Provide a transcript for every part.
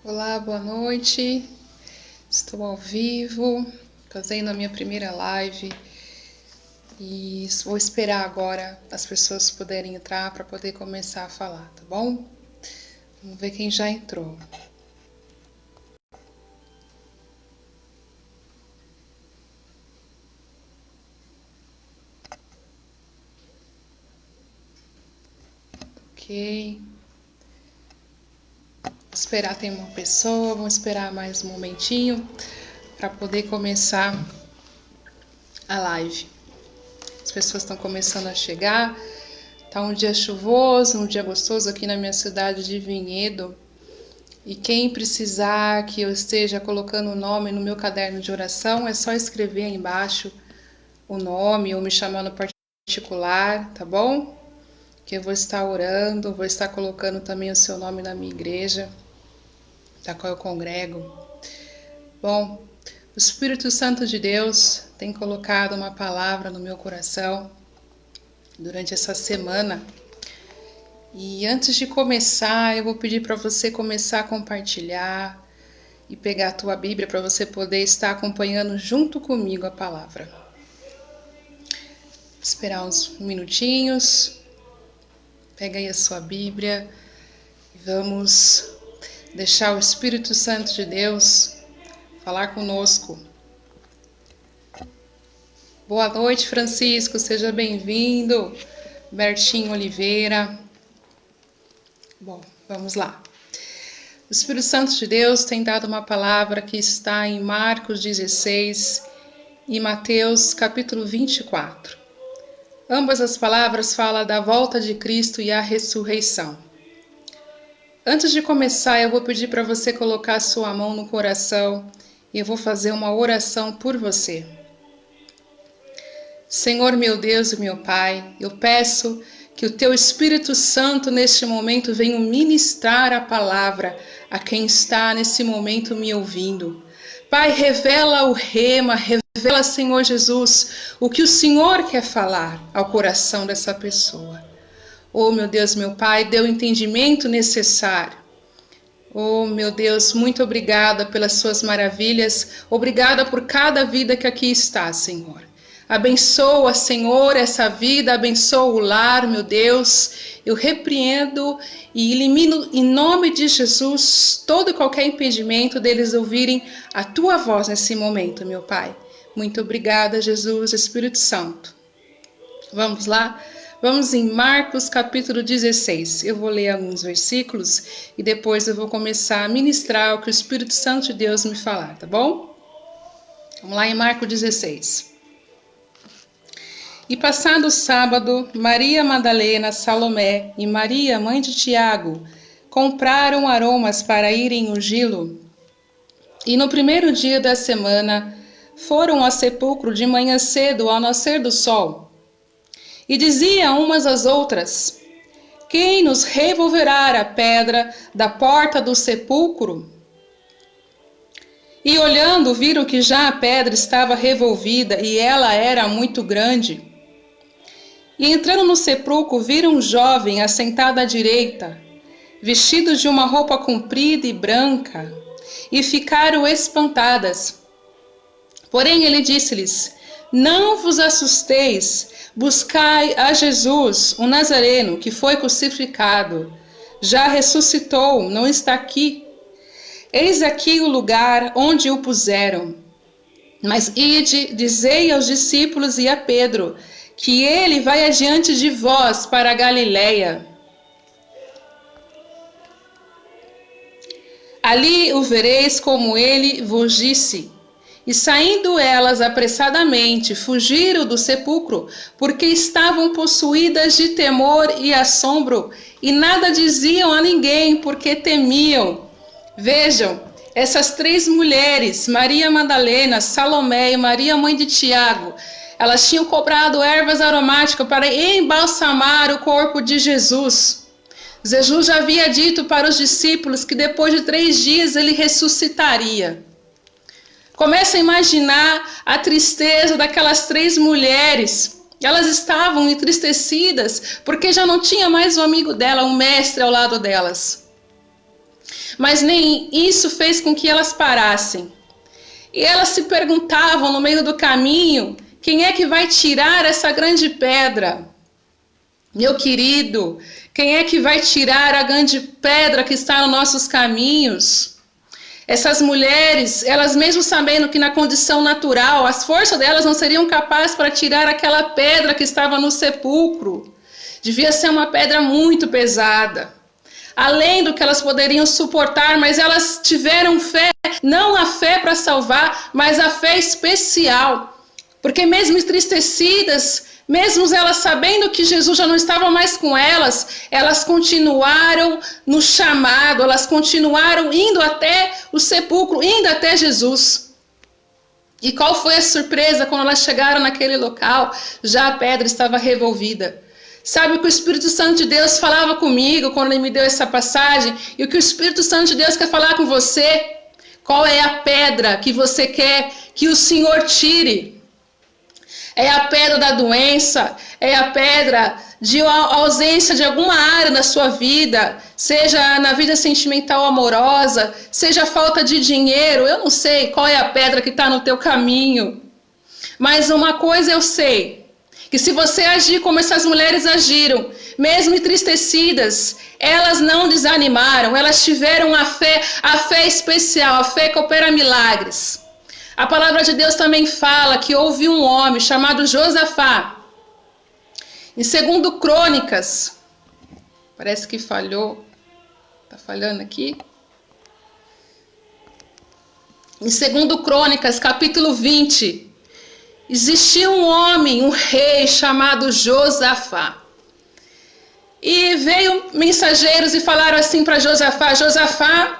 Olá, boa noite. Estou ao vivo, fazendo a minha primeira live e vou esperar agora as pessoas poderem entrar para poder começar a falar, tá bom? Vamos ver quem já entrou. Ok. Vou esperar, tem uma pessoa, vamos esperar mais um momentinho para poder começar a live. As pessoas estão começando a chegar. Tá um dia chuvoso, um dia gostoso aqui na minha cidade de Vinhedo. E quem precisar que eu esteja colocando o nome no meu caderno de oração, é só escrever aí embaixo o nome ou me chamar no particular, tá bom? Que eu vou estar orando, vou estar colocando também o seu nome na minha igreja, da qual eu congrego. Bom, o Espírito Santo de Deus tem colocado uma palavra no meu coração durante essa semana. E antes de começar, eu vou pedir para você começar a compartilhar e pegar a tua Bíblia para você poder estar acompanhando junto comigo a palavra. Vou esperar uns minutinhos. Pega aí a sua Bíblia e vamos deixar o Espírito Santo de Deus falar conosco. Boa noite, Francisco, seja bem-vindo. Bertinho Oliveira. Bom, vamos lá. O Espírito Santo de Deus tem dado uma palavra que está em Marcos 16 e Mateus capítulo 24. Ambas as palavras falam da volta de Cristo e a ressurreição. Antes de começar, eu vou pedir para você colocar a sua mão no coração e eu vou fazer uma oração por você. Senhor meu Deus e meu Pai, eu peço que o Teu Espírito Santo neste momento venha ministrar a palavra a quem está nesse momento me ouvindo. Pai, revela o rema, revela, Senhor Jesus, o que o Senhor quer falar ao coração dessa pessoa. Oh, meu Deus, meu Pai, dê o entendimento necessário. Oh, meu Deus, muito obrigada pelas suas maravilhas. Obrigada por cada vida que aqui está, Senhor. Abençoa, Senhor, essa vida, abençoa o lar, meu Deus. Eu repreendo e elimino em nome de Jesus todo e qualquer impedimento deles ouvirem a Tua voz nesse momento, meu Pai. Muito obrigada, Jesus, Espírito Santo. Vamos lá? Vamos em Marcos capítulo 16. Eu vou ler alguns versículos e depois eu vou começar a ministrar o que o Espírito Santo de Deus me falar, tá bom? Vamos lá em Marcos 16. E passado o sábado, Maria Madalena, Salomé e Maria, mãe de Tiago, compraram aromas para irem ungí-lo. E no primeiro dia da semana, foram ao sepulcro de manhã cedo ao nascer do sol. E diziam umas às outras: quem nos removerá a pedra da porta do sepulcro? E olhando, viram que já a pedra estava revolvida e ela era muito grande. E entrando no sepulcro, viram um jovem assentado à direita, vestido de uma roupa comprida e branca, e ficaram espantadas. Porém ele disse-lhes: não vos assusteis, buscai a Jesus, o Nazareno, que foi crucificado. Já ressuscitou, não está aqui. Eis aqui o lugar onde o puseram. Mas ide, dizei aos discípulos e a Pedro, que ele vai adiante de vós para a Galileia. Ali o vereis como ele vos disse. E saindo elas apressadamente, fugiram do sepulcro, porque estavam possuídas de temor e assombro, e nada diziam a ninguém, porque temiam. Vejam, essas três mulheres, Maria Madalena, Salomé e Maria, mãe de Tiago, elas tinham comprado ervas aromáticas para embalsamar o corpo de Jesus. Jesus já havia dito para os discípulos que depois de 3 dias ele ressuscitaria. Começa a imaginar a tristeza daquelas 3 mulheres. Elas estavam entristecidas porque já não tinha mais um amigo dela, um mestre ao lado delas. Mas nem isso fez com que elas parassem. E elas se perguntavam no meio do caminho, quem é que vai tirar essa grande pedra? Meu querido, quem é que vai tirar a grande pedra que está nos nossos caminhos? Essas mulheres, elas mesmo sabendo que na condição natural, as forças delas não seriam capazes para tirar aquela pedra que estava no sepulcro. Devia ser uma pedra muito pesada. Além do que elas poderiam suportar, mas elas tiveram fé, não a fé para salvar, mas a fé especial. Porque mesmo entristecidas, mesmo elas sabendo que Jesus já não estava mais com elas continuaram no chamado, elas continuaram indo até o sepulcro, indo até Jesus. E qual foi a surpresa quando elas chegaram naquele local? Já a pedra estava revolvida. Sabe o que o Espírito Santo de Deus falava comigo quando ele me deu essa passagem? E o que o Espírito Santo de Deus quer falar com você? Qual é a pedra que você quer que o Senhor tire? É a pedra da doença? É a pedra de ausência de alguma área da sua vida? Seja na vida sentimental amorosa, seja a falta de dinheiro, eu não sei qual é a pedra que está no teu caminho. Mas uma coisa eu sei, que se você agir como essas mulheres agiram, mesmo entristecidas, elas não desanimaram, elas tiveram a fé especial, a fé que opera milagres. A palavra de Deus também fala que houve um homem chamado Josafá. Em 2 Crônicas, parece que falhou, está falhando aqui. Em 2 Crônicas, capítulo 20, existia um homem, um rei chamado Josafá. E veio mensageiros e falaram assim para Josafá: Josafá,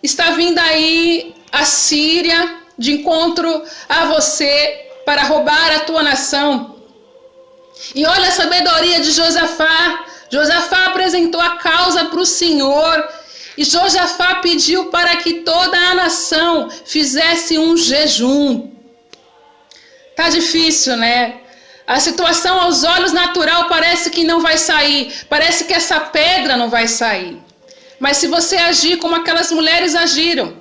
está vindo aí a Síria de encontro a você para roubar a tua nação. E olha a sabedoria de Josafá. Josafá apresentou a causa para o Senhor. E Josafá pediu para que toda a nação fizesse um jejum. Tá difícil, né? A situação aos olhos natural parece que não vai sair. Parece que essa pedra não vai sair. Mas se você agir como aquelas mulheres agiram,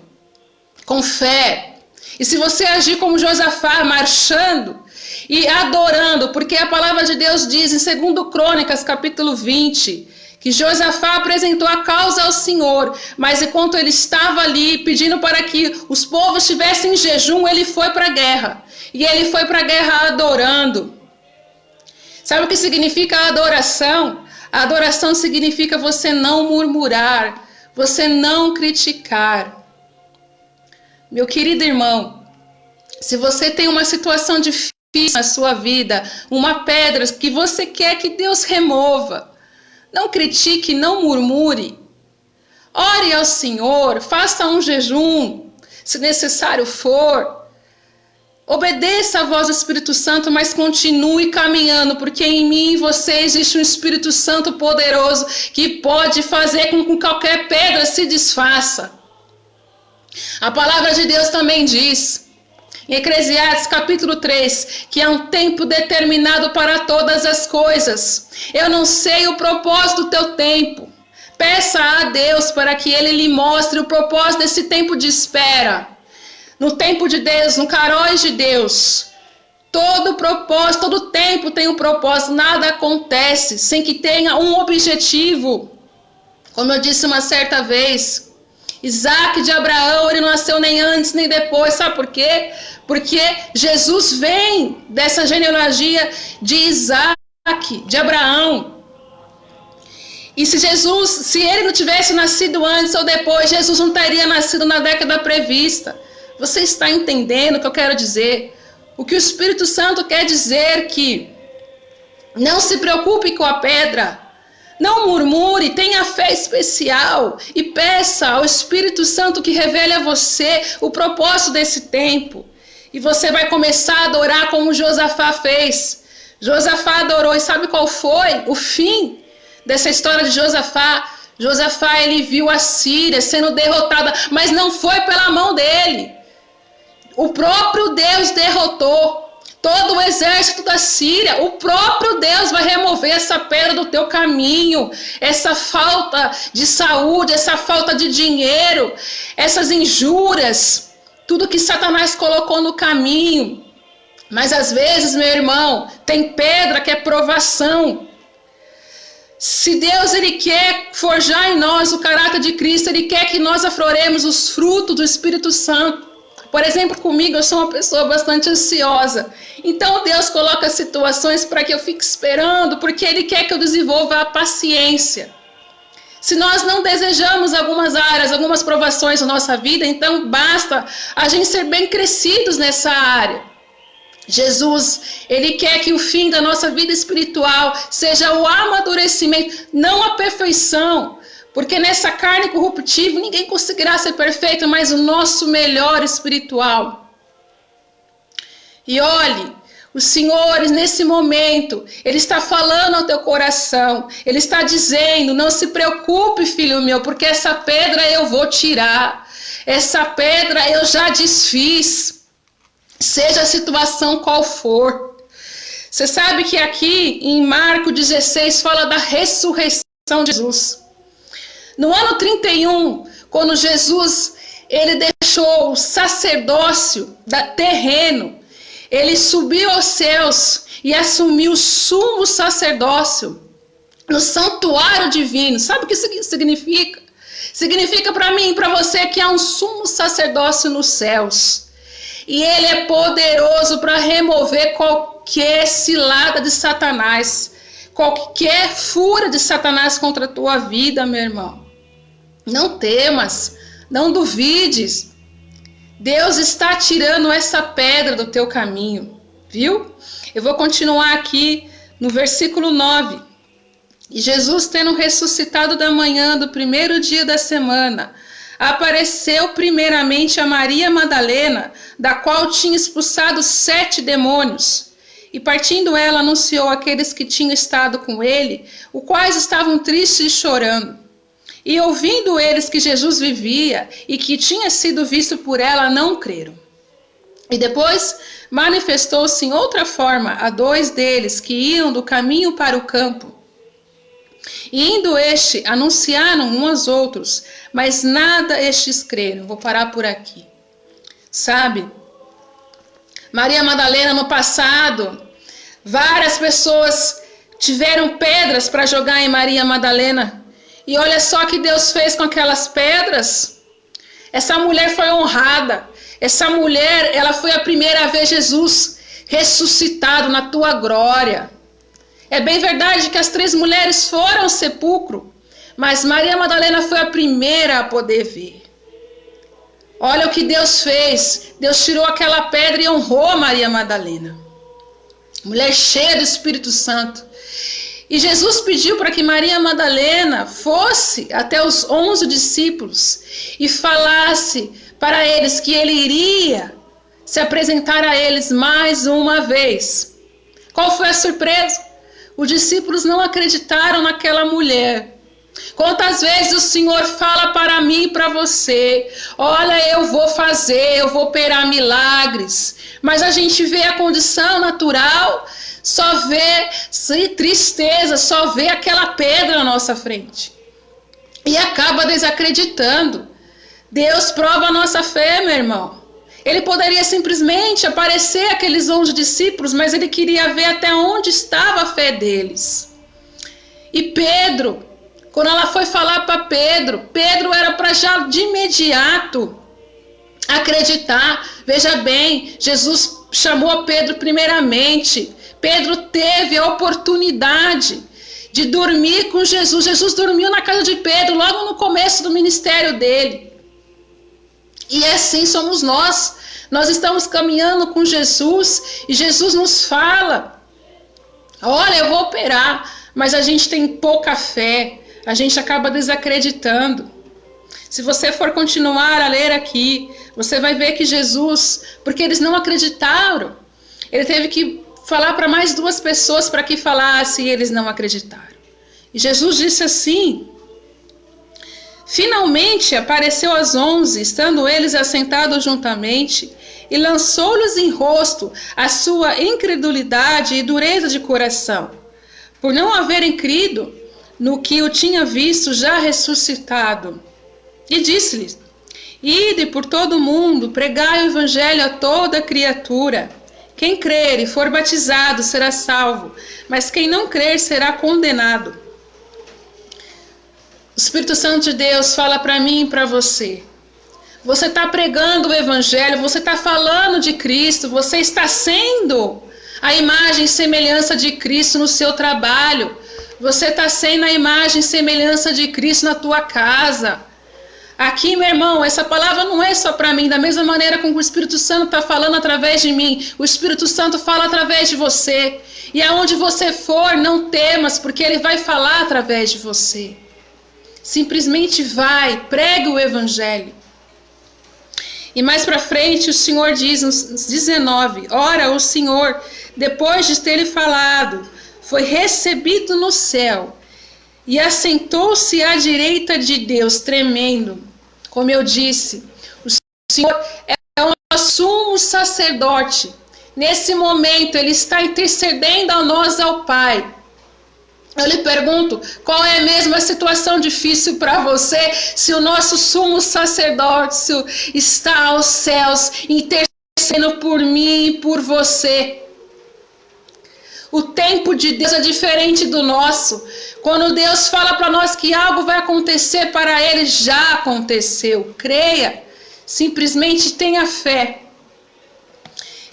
com fé, e se você agir como Josafá, marchando e adorando, porque a palavra de Deus diz em 2 Crônicas, capítulo 20, que Josafá apresentou a causa ao Senhor, mas enquanto ele estava ali pedindo para que os povos tivessem em jejum, ele foi para a guerra. E ele foi para a guerra adorando. Sabe o que significa a adoração? A adoração significa você não murmurar, você não criticar. Meu querido irmão, se você tem uma situação difícil na sua vida, uma pedra que você quer que Deus remova, não critique, não murmure. Ore ao Senhor, faça um jejum, se necessário for. Obedeça a voz do Espírito Santo, mas continue caminhando, porque em mim e você existe um Espírito Santo poderoso que pode fazer com que qualquer pedra se desfaça. A palavra de Deus também diz, em Eclesiastes capítulo 3, que há um tempo determinado para todas as coisas. Eu não sei o propósito do teu tempo. Peça a Deus para que Ele lhe mostre o propósito desse tempo de espera. No tempo de Deus, no caróis de Deus, todo propósito, todo tempo tem um propósito. Nada acontece sem que tenha um objetivo. Como eu disse uma certa vez, Isaac de Abraão, ele não nasceu nem antes nem depois. Sabe por quê? Porque Jesus vem dessa genealogia de Isaac, de Abraão. E se ele não tivesse nascido antes ou depois, Jesus não teria nascido na década prevista. Você está entendendo o que eu quero dizer? O que o Espírito Santo quer dizer que não se preocupe com a pedra. Não murmure, tenha fé especial e peça ao Espírito Santo que revele a você o propósito desse tempo. E você vai começar a adorar como Josafá fez. Josafá adorou, e sabe qual foi o fim dessa história de Josafá? Josafá, ele viu a Síria sendo derrotada, mas não foi pela mão dele. O próprio Deus derrotou. todo o exército da Síria. O próprio Deus vai remover essa pedra do teu caminho, essa falta de saúde, essa falta de dinheiro, essas injúrias, tudo que Satanás colocou no caminho. Mas às vezes, meu irmão, tem pedra que é provação. Se Deus ele quer forjar em nós o caráter de Cristo, ele quer que nós afloremos os frutos do Espírito Santo. Por exemplo, comigo, eu sou uma pessoa bastante ansiosa. Então Deus coloca situações para que eu fique esperando, porque ele quer que eu desenvolva a paciência. Se nós não desejamos algumas áreas, algumas provações na nossa vida, então basta a gente ser bem crescidos nessa área. Jesus, ele quer que o fim da nossa vida espiritual seja o amadurecimento, não a perfeição. Porque nessa carne corruptível ninguém conseguirá ser perfeito, mas o nosso melhor espiritual. E olhe, o Senhor, nesse momento, Ele está falando ao teu coração. Ele está dizendo, não se preocupe, filho meu, porque essa pedra eu vou tirar. Essa pedra eu já desfiz. Seja a situação qual for. Você sabe que aqui em Marcos 16 fala da ressurreição de Jesus. No ano 31, quando Jesus ele deixou o sacerdócio terreno, ele subiu aos céus e assumiu o sumo sacerdócio no santuário divino. Sabe o que isso significa? Significa para mim e para você que há um sumo sacerdócio nos céus. E ele é poderoso para remover qualquer cilada de Satanás, qualquer fúria de Satanás contra a tua vida, meu irmão. Não temas, não duvides. Deus está tirando essa pedra do teu caminho, viu? Eu vou continuar aqui no versículo 9. E Jesus, tendo ressuscitado da manhã do primeiro dia da semana, apareceu primeiramente a Maria Madalena, da qual tinha expulsado 7 demônios. E partindo ela, anunciou àqueles que tinham estado com ele, os quais estavam tristes e chorando. E ouvindo eles que Jesus vivia e que tinha sido visto por ela, não creram. E depois manifestou-se em outra forma a 2 deles que iam do caminho para o campo. E indo anunciaram uns aos outros, mas nada estes creram. Vou parar por aqui. Sabe, Maria Madalena no passado, várias pessoas tiveram pedras para jogar em Maria Madalena. E olha só o que Deus fez com aquelas pedras. Essa mulher foi honrada. Essa mulher, ela foi a primeira a ver Jesus ressuscitado na tua glória. É bem verdade que as 3 mulheres foram ao sepulcro, mas Maria Madalena foi a primeira a poder ver. Olha o que Deus fez. Deus tirou aquela pedra e honrou Maria Madalena. Mulher cheia do Espírito Santo. E Jesus pediu para que Maria Madalena fosse até os 11 discípulos e falasse para eles que ele iria se apresentar a eles mais uma vez. Qual foi a surpresa? Os discípulos não acreditaram naquela mulher. Quantas vezes o Senhor fala para mim e para você, olha, eu vou fazer, eu vou operar milagres, mas a gente vê a condição natural, só vê tristeza, só vê aquela pedra na nossa frente e acaba desacreditando. Deus prova a nossa fé, meu irmão. Ele poderia simplesmente aparecer aqueles 11 discípulos, mas ele queria ver até onde estava a fé deles. E Pedro, quando ela foi falar para Pedro era para já de imediato acreditar. Veja bem, Jesus chamou Pedro primeiramente. Pedro teve a oportunidade de dormir com Jesus. Jesus dormiu na casa de Pedro logo no começo do ministério dele. E assim somos nós. Nós estamos caminhando com Jesus e Jesus nos fala, olha, eu vou operar, mas a gente tem pouca fé. A gente acaba desacreditando. Se você for continuar a ler aqui, você vai ver que Jesus, porque eles não acreditaram, ele teve que falar para mais 2 pessoas para que falassem e eles não acreditaram. E Jesus disse assim, finalmente apareceu às 11, estando eles assentados juntamente, e lançou-lhes em rosto a sua incredulidade e dureza de coração, por não haverem crido no que o tinha visto já ressuscitado. E disse-lhes: Ide por todo o mundo, pregai o evangelho a toda criatura. Quem crer e for batizado será salvo, mas quem não crer será condenado. O Espírito Santo de Deus fala para mim e para você. Você está pregando o evangelho, você está falando de Cristo, você está sendo a imagem e semelhança de Cristo no seu trabalho. Você está sendo a imagem e semelhança de Cristo na tua casa. Aqui, meu irmão, essa palavra não é só para mim. Da mesma maneira como o Espírito Santo está falando através de mim, o Espírito Santo fala através de você. E aonde você for, não temas, porque Ele vai falar através de você. Simplesmente vai, pregue o evangelho. E mais para frente o Senhor diz nos 19, ora o Senhor, depois de ter lhe falado, foi recebido no céu e assentou-se à direita de Deus, tremendo. Como eu disse, o Senhor é o nosso sumo sacerdote. Nesse momento ele está intercedendo a nós ao Pai. Eu lhe pergunto, qual é mesmo a situação difícil para você, se o nosso sumo sacerdócio está aos céus, intercedendo por mim e por você? O tempo de Deus é diferente do nosso. Quando Deus fala para nós que algo vai acontecer para Ele, já aconteceu. Creia, simplesmente tenha fé.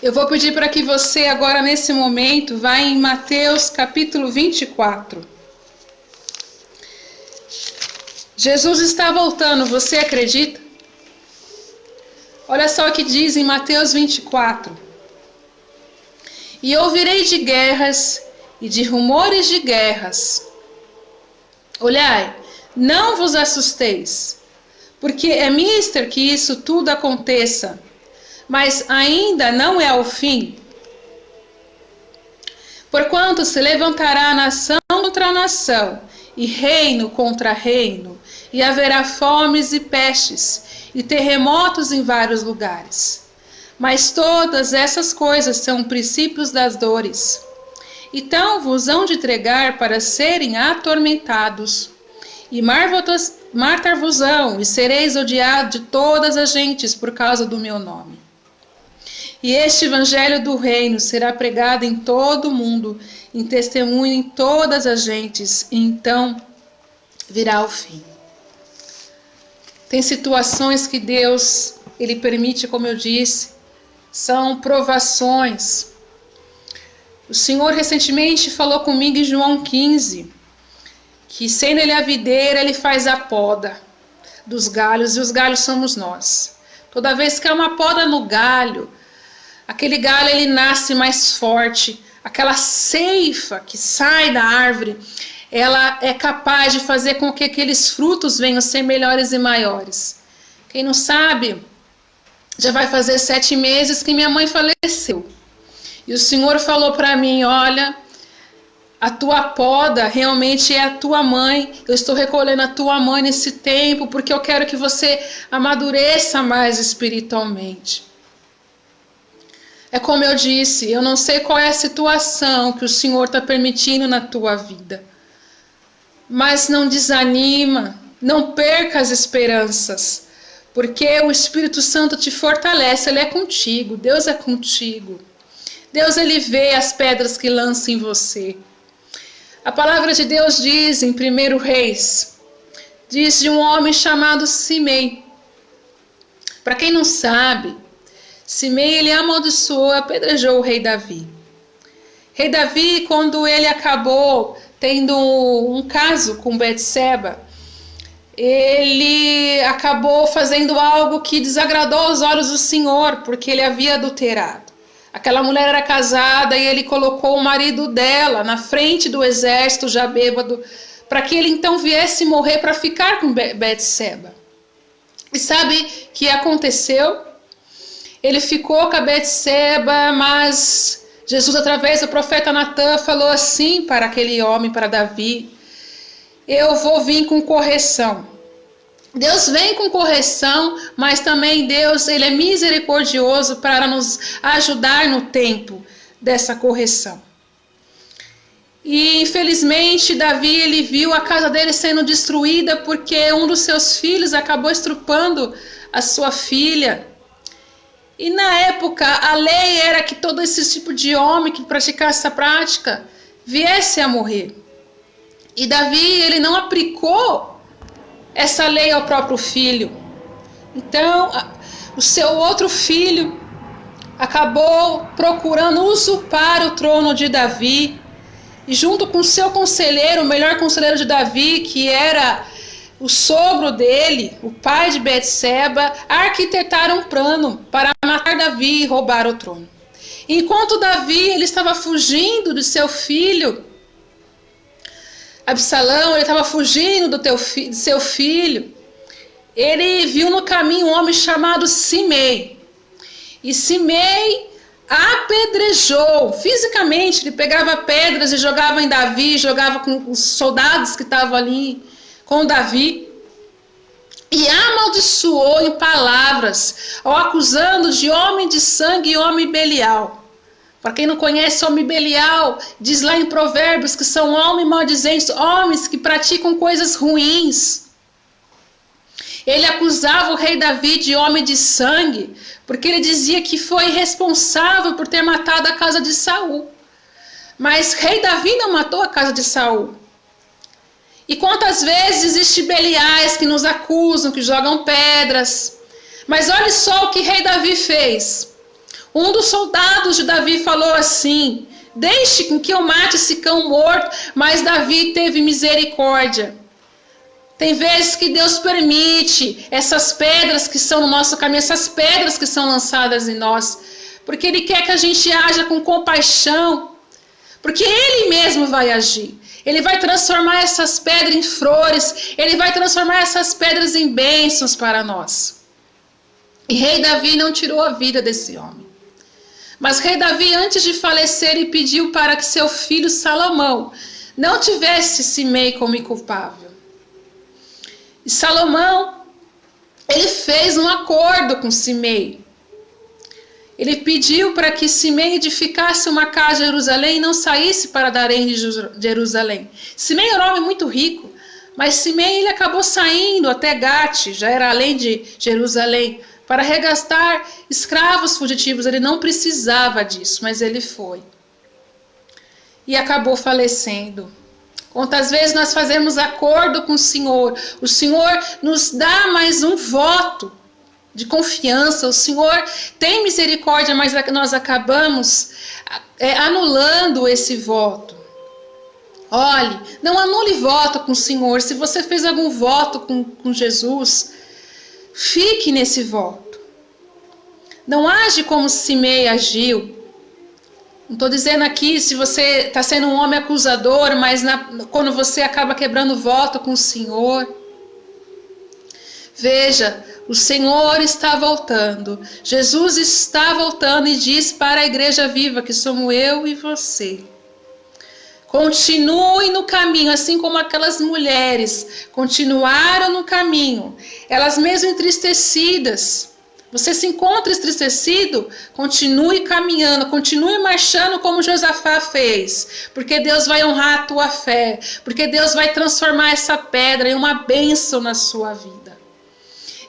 Eu vou pedir para que você agora nesse momento vá em Mateus capítulo 24. Jesus está voltando, você acredita? Olha só o que diz em Mateus 24. E ouvirei de guerras e de rumores de guerras. Olhai, não vos assusteis, porque é mister que isso tudo aconteça, mas ainda não é o fim. Porquanto se levantará nação contra nação, e reino contra reino, e haverá fomes e pestes, e terremotos em vários lugares. Mas todas essas coisas são princípios das dores. Então vos hão de entregar para serem atormentados, e matar-vos-ão, e sereis odiados de todas as gentes por causa do meu nome. E este evangelho do reino será pregado em todo o mundo, em testemunho em todas as gentes, e então virá o fim. Tem situações que Deus, Ele permite, como eu disse, são provações. O Senhor recentemente falou comigo em João 15, que sendo Ele a videira, Ele faz a poda dos galhos, e os galhos somos nós. Toda vez que há uma poda no galho, aquele galho ele nasce mais forte, aquela seifa que sai da árvore, ela é capaz de fazer com que aqueles frutos venham a ser melhores e maiores. Quem não sabe, já vai fazer 7 meses que minha mãe faleceu. E o Senhor falou para mim, olha, a tua poda realmente é a tua mãe. Eu estou recolhendo a tua mãe nesse tempo, porque eu quero que você amadureça mais espiritualmente. É como eu disse, eu não sei qual é a situação que o Senhor está permitindo na tua vida. Mas não desanima, não perca as esperanças, porque o Espírito Santo te fortalece, Ele é contigo, Deus é contigo. Deus, Ele vê as pedras que lança em você. A palavra de Deus diz em 1 Reis, diz de um homem chamado Simei. Para quem não sabe, Simei, ele amaldiçoou, apedrejou o rei Davi. Rei Davi, quando ele acabou tendo um caso com Betseba, ele acabou fazendo algo que desagradou aos olhos do Senhor, porque ele havia adulterado. Aquela mulher era casada e ele colocou o marido dela na frente do exército, já bêbado, para que ele então viesse morrer para ficar com Betseba. E sabe o que aconteceu? Ele ficou com a Betseba, mas Jesus, através do profeta Natã, falou assim para aquele homem, para Davi: eu vou vir com correção. Deus vem com correção, mas também Deus, ele é misericordioso para nos ajudar no tempo dessa correção. E infelizmente Davi, ele viu a casa dele sendo destruída porque um dos seus filhos acabou estrupando a sua filha. E na época a lei era que todo esse tipo de homem que praticasse essa prática viesse a morrer. E Davi, ele não aplicou essa lei ao próprio filho. Então, o seu outro filho acabou procurando usurpar o trono de Davi. E junto com seu conselheiro, o melhor conselheiro de Davi, que era o sogro dele, o pai de Betseba, arquitetaram um plano para matar Davi e roubar o trono. Enquanto Davi, ele estava fugindo de seu filho Absalão, ele estava fugindo de seu filho, ele viu no caminho um homem chamado Simei. E Simei apedrejou fisicamente, ele pegava pedras e jogava em Davi, jogava com os soldados que estavam ali com Davi, e amaldiçoou em palavras, ao acusando de homem de sangue e homem Belial. Para quem não conhece, homem Belial, diz lá em Provérbios que são homens maldizentes, homens que praticam coisas ruins. Ele acusava o rei Davi de homem de sangue, porque ele dizia que foi responsável por ter matado a casa de Saul. Mas rei Davi não matou a casa de Saul. E quantas vezes existem Beliais que nos acusam, que jogam pedras. Mas olha só o que rei Davi fez. Um dos soldados de Davi falou assim: deixe com que eu mate esse cão morto, mas Davi teve misericórdia. Tem vezes que Deus permite essas pedras que são no nosso caminho, essas pedras que são lançadas em nós, porque Ele quer que a gente haja com compaixão, porque Ele mesmo vai agir. Ele vai transformar essas pedras em flores, Ele vai transformar essas pedras em bênçãos para nós. E rei Davi não tirou a vida desse homem. Mas rei Davi, antes de falecer, ele pediu para que seu filho Salomão não tivesse Simei como culpável. E Salomão, ele fez um acordo com Simei. Ele pediu para que Simei edificasse uma casa em Jerusalém e não saísse para Darém de Jerusalém. Simei era um homem muito rico, mas Simei ele acabou saindo até Gate, já era além de Jerusalém, para resgatar escravos fugitivos. Ele não precisava disso, mas ele foi. E acabou falecendo. Quantas vezes nós fazemos acordo com o Senhor nos dá mais um voto de confiança, o Senhor tem misericórdia, mas nós acabamos anulando esse voto. Olhe, não anule voto com o Senhor. Se você fez algum voto com Jesus, fique nesse voto. Não age como Simei agiu. Não estou dizendo aqui se você está sendo um homem acusador, mas quando você acaba quebrando voto com o Senhor. Veja, o Senhor está voltando. Jesus está voltando e diz para a igreja viva, que somos eu e você: continue no caminho, assim como aquelas mulheres continuaram no caminho, elas mesmo entristecidas. Você se encontra entristecido? Continue caminhando, continue marchando como Josafá fez, porque Deus vai honrar a tua fé, porque Deus vai transformar essa pedra em uma bênção na sua vida.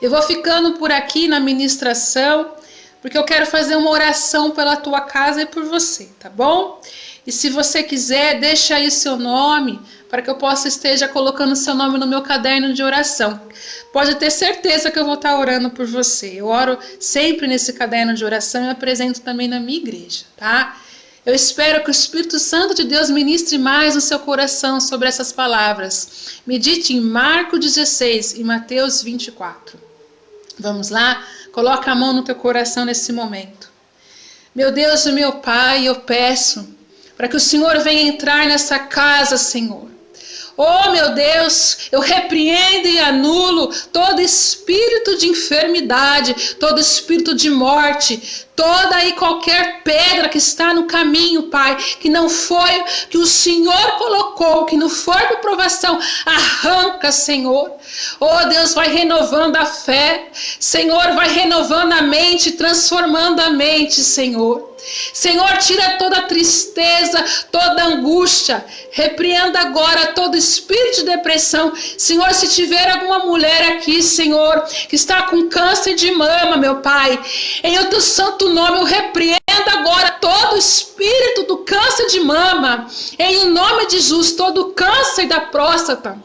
Eu vou ficando por aqui na ministração, porque eu quero fazer uma oração pela tua casa e por você, tá bom? E se você quiser, deixa aí seu nome, para que eu possa esteja colocando seu nome no meu caderno de oração. Pode ter certeza que eu vou estar orando por você. Eu oro sempre nesse caderno de oração e apresento também na minha igreja, tá? Eu espero que o Espírito Santo de Deus ministre mais no seu coração sobre essas palavras. Medite em Marcos 16 e Mateus 24. Vamos lá? Coloca a mão no teu coração nesse momento. Meu Deus e meu Pai, eu peço para que o Senhor venha entrar nessa casa, Senhor. Oh, meu Deus, eu repreendo e anulo todo espírito de enfermidade, todo espírito de morte, toda e qualquer pedra que está no caminho, Pai, que não foi, que o Senhor colocou, que não foi por provação, arranca, Senhor. Oh, Deus, vai renovando a fé, Senhor, vai renovando a mente, transformando a mente, Senhor. Senhor, tira toda a tristeza, toda a angústia, repreenda agora todo espírito de depressão. Senhor, se tiver alguma mulher aqui, Senhor, que está com câncer de mama, meu Pai, em o teu santo nome eu repreendo agora todo espírito do câncer de mama, em o nome de Jesus, todo câncer da próstata.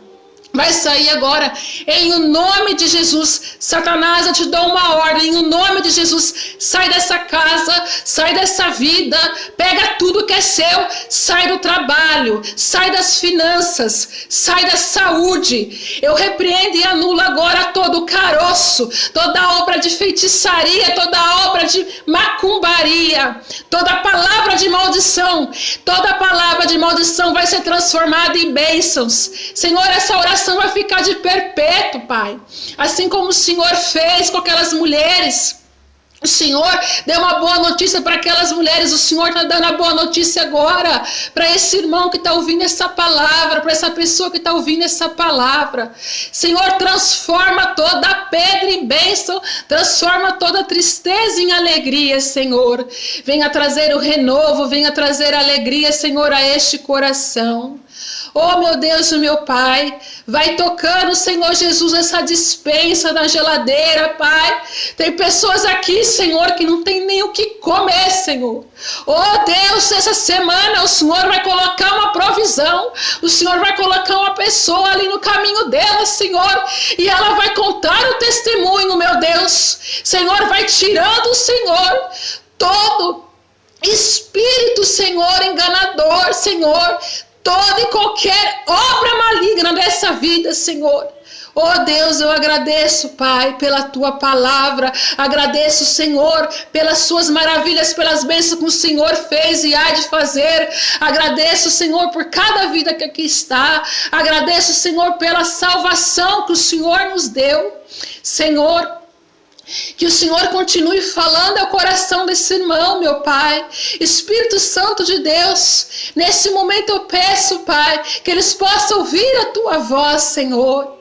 Vai sair agora, em o nome de Jesus. Satanás, eu te dou uma ordem, em o nome de Jesus, sai dessa casa, sai dessa vida, pega tudo que é seu, sai do trabalho, sai das finanças, sai da saúde. Eu repreendo e anulo agora todo o caroço, toda obra de feitiçaria, toda obra de macumbaria, toda palavra de maldição, toda palavra de maldição vai ser transformada em bênçãos. Senhor, essa oração vai ficar de perpétuo, Pai. Assim como o Senhor fez com aquelas mulheres. O Senhor deu uma boa notícia para aquelas mulheres. O Senhor está dando a boa notícia agora para esse irmão que está ouvindo essa palavra, para essa pessoa que está ouvindo essa palavra. Senhor, transforma toda pedra em bênção, transforma toda tristeza em alegria, Senhor. Venha trazer o renovo, venha trazer alegria, Senhor, a este coração. Oh, meu Deus e meu Pai, vai tocando, Senhor Jesus, essa dispensa na geladeira, Pai. Tem pessoas aqui, Senhor, que não tem nem o que comer, Senhor. Oh, Deus, essa semana o Senhor vai colocar uma provisão. O Senhor vai colocar uma pessoa ali no caminho dela, Senhor, e ela vai contar o testemunho, meu Deus. Senhor, vai tirando, Senhor, todo espírito, Senhor, enganador, Senhor, toda e qualquer obra maligna dessa vida, Senhor. Oh Deus, eu agradeço, Pai, pela Tua palavra. Agradeço, Senhor, pelas Suas maravilhas, pelas bênçãos que o Senhor fez e há de fazer. Agradeço, Senhor, por cada vida que aqui está. Agradeço, Senhor, pela salvação que o Senhor nos deu. Senhor, que o Senhor continue falando ao coração desse irmão, meu Pai. Espírito Santo de Deus, nesse momento eu peço, Pai, que eles possam ouvir a Tua voz, Senhor.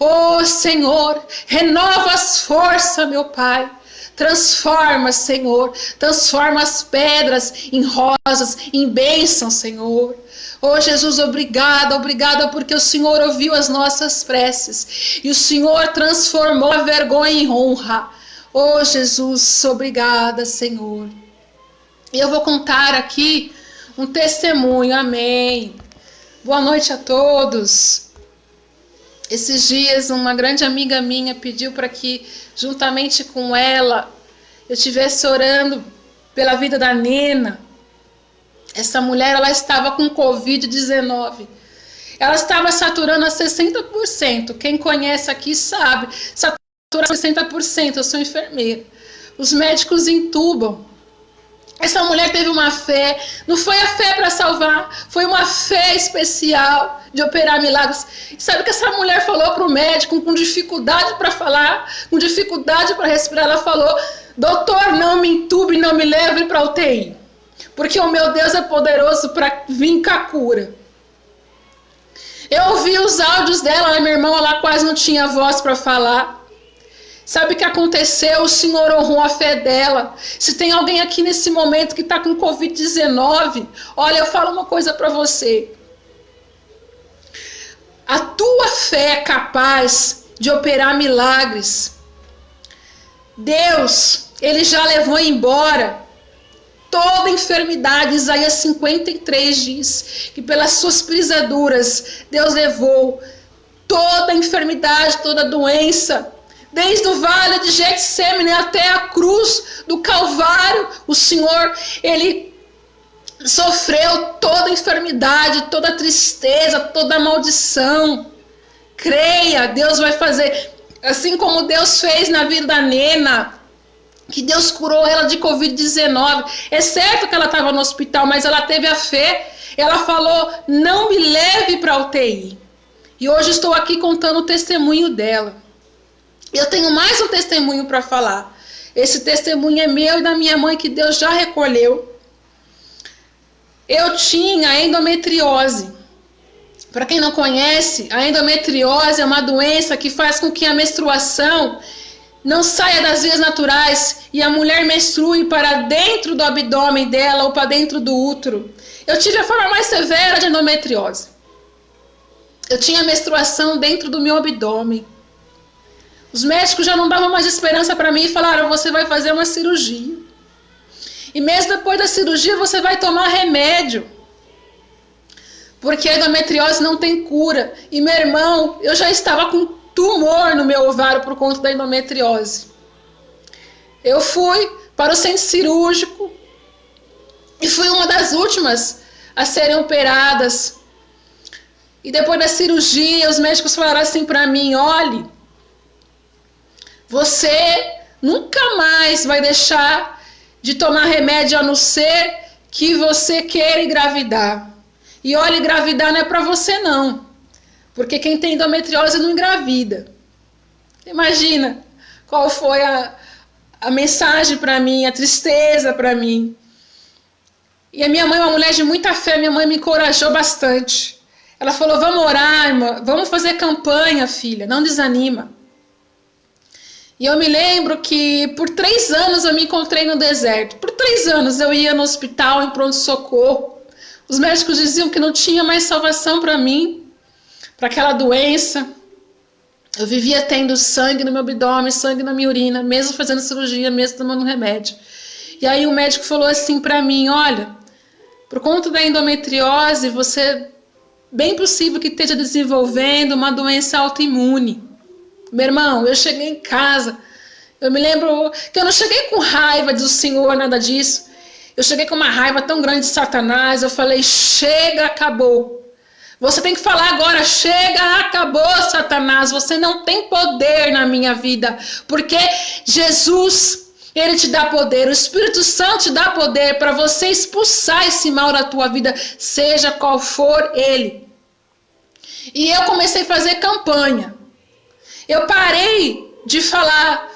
Oh, Senhor, renova as forças, meu Pai. Transforma, Senhor, transforma as pedras em rosas, em bênçãos, Senhor. Oh, Jesus, obrigada, obrigada porque o Senhor ouviu as nossas preces e o Senhor transformou a vergonha em honra. Oh, Jesus, obrigada, Senhor. E eu vou contar aqui um testemunho, amém. Boa noite a todos. Esses dias, uma grande amiga minha pediu para que, juntamente com ela, eu estivesse orando pela vida da Nena. Essa mulher, ela estava com Covid-19. Ela estava saturando a 60%. Quem conhece aqui sabe. Saturando a 60%. Eu sou enfermeira. Os médicos entubam. Essa mulher teve uma fé. Não foi a fé para salvar. Foi uma fé especial de operar milagres. Sabe o que essa mulher falou para o médico com dificuldade para falar, com dificuldade para respirar? Ela falou: doutor, não me entube, não me leve para a UTI. Porque o meu Deus é poderoso para vir com a cura. Eu ouvi os áudios dela, minha irmã, ela quase não tinha voz para falar. Sabe o que aconteceu? O Senhor honrou a fé dela. Se tem alguém aqui nesse momento que está com Covid-19, olha, eu falo uma coisa para você. A tua fé é capaz de operar milagres. Deus, Ele já levou embora toda enfermidade. Isaías 53 diz que pelas suas pisaduras Deus levou toda enfermidade, toda doença. Desde o vale de Getsêmani até a cruz do Calvário, o Senhor, Ele sofreu toda enfermidade, toda tristeza, toda maldição. Creia, Deus vai fazer, assim como Deus fez na vida da Nena, que Deus curou ela de Covid-19. É certo que ela estava no hospital, mas ela teve a fé. Ela falou: não me leve para a UTI. E hoje estou aqui contando o testemunho dela. Eu tenho mais um testemunho para falar. Esse testemunho é meu e da minha mãe, que Deus já recolheu. Eu tinha endometriose. Para quem não conhece, a endometriose é uma doença que faz com que a menstruação não saia das vias naturais e a mulher menstrue para dentro do abdômen dela ou para dentro do útero. Eu tive a forma mais severa de endometriose. Eu tinha menstruação dentro do meu abdômen. Os médicos já não davam mais esperança para mim e falaram: você vai fazer uma cirurgia. E mesmo depois da cirurgia você vai tomar remédio. Porque a endometriose não tem cura. E meu irmão, eu já estava com tumor no meu ovário por conta da endometriose. Eu fui para o centro cirúrgico e fui uma das últimas a serem operadas. E depois da cirurgia, os médicos falaram assim para mim: olhe, você nunca mais vai deixar de tomar remédio a não ser que você queira engravidar. E olha, engravidar não é para você não, porque quem tem endometriose não engravida. Imagina qual foi a mensagem para mim, a tristeza para mim. E a minha mãe é uma mulher de muita fé, minha mãe me encorajou bastante. Ela falou: vamos orar, irmã, vamos fazer campanha, filha, não desanima. E eu me lembro que por 3 anos eu me encontrei no deserto. Por 3 anos eu ia no hospital, em pronto-socorro. Os médicos diziam que não tinha mais salvação para mim, para aquela doença. Eu vivia tendo sangue no meu abdômen, sangue na minha urina, mesmo fazendo cirurgia, mesmo tomando remédio. E aí o médico falou assim para mim: olha, por conta da endometriose, você bem possível que esteja desenvolvendo uma doença autoimune. Meu irmão, eu cheguei em casa, eu me lembro que eu não cheguei com raiva do Senhor, nada disso. Eu cheguei com uma raiva tão grande de Satanás, eu falei: chega, acabou. Você tem que falar agora: chega, acabou, Satanás, você não tem poder na minha vida, porque Jesus, Ele te dá poder, o Espírito Santo te dá poder para você expulsar esse mal da tua vida, seja qual for ele. E eu comecei a fazer campanha. Eu parei de falar: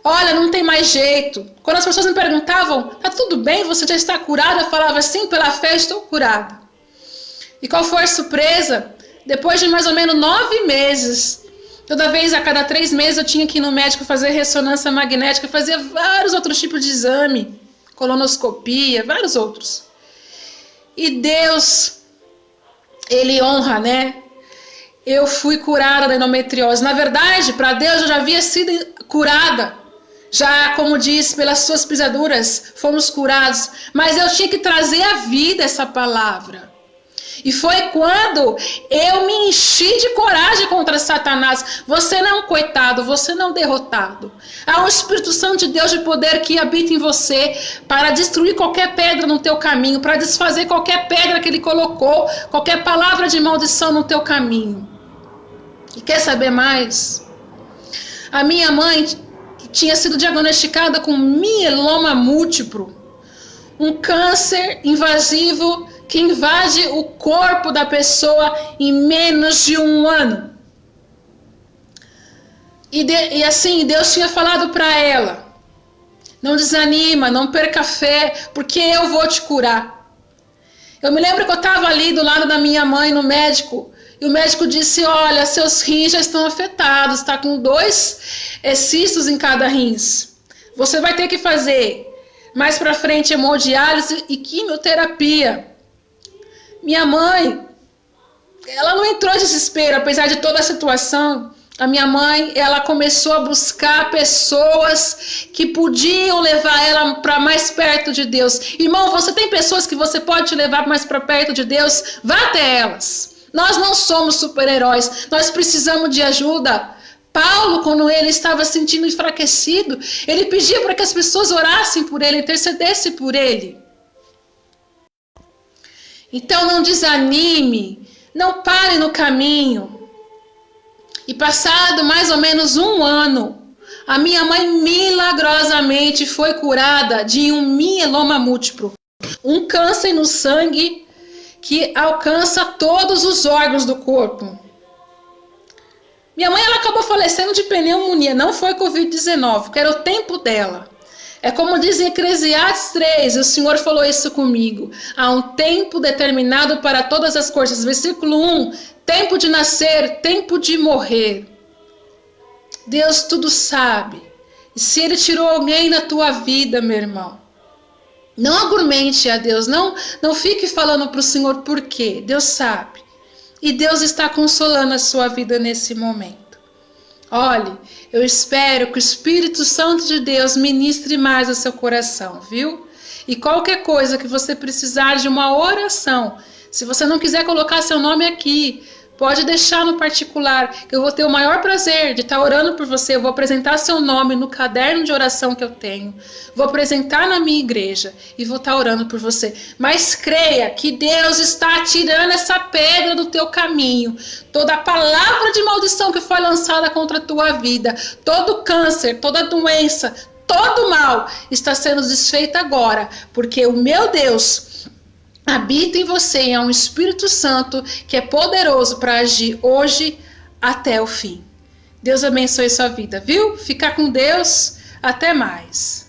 olha, não tem mais jeito. Quando as pessoas me perguntavam: tá tudo bem, você já está curada? Eu falava: sim, pela fé estou curada. E qual foi a surpresa? Depois de mais ou menos 9 meses, toda vez a cada 3 meses eu tinha que ir no médico fazer ressonância magnética, fazer vários outros tipos de exame, colonoscopia, vários outros. E Deus, Ele honra, né? Eu fui curada da endometriose. Na verdade, para Deus eu já havia sido curada. Já, como diz, pelas suas pisaduras fomos curados. Mas eu tinha que trazer à vida essa palavra. E foi quando eu me enchi de coragem contra Satanás. Você não é um coitado, você não é um derrotado. Há um Espírito Santo de Deus de poder que habita em você para destruir qualquer pedra no teu caminho, para desfazer qualquer pedra que ele colocou, qualquer palavra de maldição no teu caminho. E quer saber mais? A minha mãe tinha sido diagnosticada com mieloma múltiplo, um câncer invasivo que invade o corpo da pessoa em menos de 1 ano. E assim, Deus tinha falado para ela: não desanima, não perca a fé, porque eu vou te curar. Eu me lembro que eu estava ali do lado da minha mãe no médico, e o médico disse: olha, seus rins já estão afetados, está com 2 cistos em cada rins. Você vai ter que fazer mais para frente hemodiálise e quimioterapia. Minha mãe, ela não entrou em desespero, apesar de toda a situação. A minha mãe, ela começou a buscar pessoas que podiam levar ela para mais perto de Deus. Irmão, você tem pessoas que você pode te levar mais para perto de Deus? Vá até elas. Nós não somos super-heróis, nós precisamos de ajuda. Paulo, quando ele estava se sentindo enfraquecido, ele pedia para que as pessoas orassem por ele, intercedessem por ele. Então não desanime, não pare no caminho. E passado mais ou menos 1 ano, a minha mãe milagrosamente foi curada de um mieloma múltiplo, um câncer no sangue que alcança todos os órgãos do corpo. Minha mãe ela acabou falecendo de pneumonia, não foi Covid-19, que era o tempo dela. É como diz em Eclesiastes 3, o Senhor falou isso comigo. Há um tempo determinado para todas as coisas. Versículo 1, tempo de nascer, tempo de morrer. Deus tudo sabe. E se Ele tirou alguém na tua vida, meu irmão, não argumente a Deus, não fique falando para o Senhor por quê. Deus sabe. E Deus está consolando a sua vida nesse momento. Olhe, eu espero que o Espírito Santo de Deus ministre mais ao seu coração, viu? E qualquer coisa que você precisar de uma oração, se você não quiser colocar seu nome aqui, pode deixar no particular, que eu vou ter o maior prazer de estar orando por você. Eu vou apresentar seu nome no caderno de oração que eu tenho. Vou apresentar na minha igreja e vou estar orando por você. Mas creia que Deus está tirando essa pedra do teu caminho. Toda palavra de maldição que foi lançada contra a tua vida, todo câncer, toda doença, todo mal está sendo desfeito agora, porque o meu Deus habita em você e é um Espírito Santo que é poderoso para agir hoje até o fim. Deus abençoe sua vida, viu? Fica com Deus. Até mais.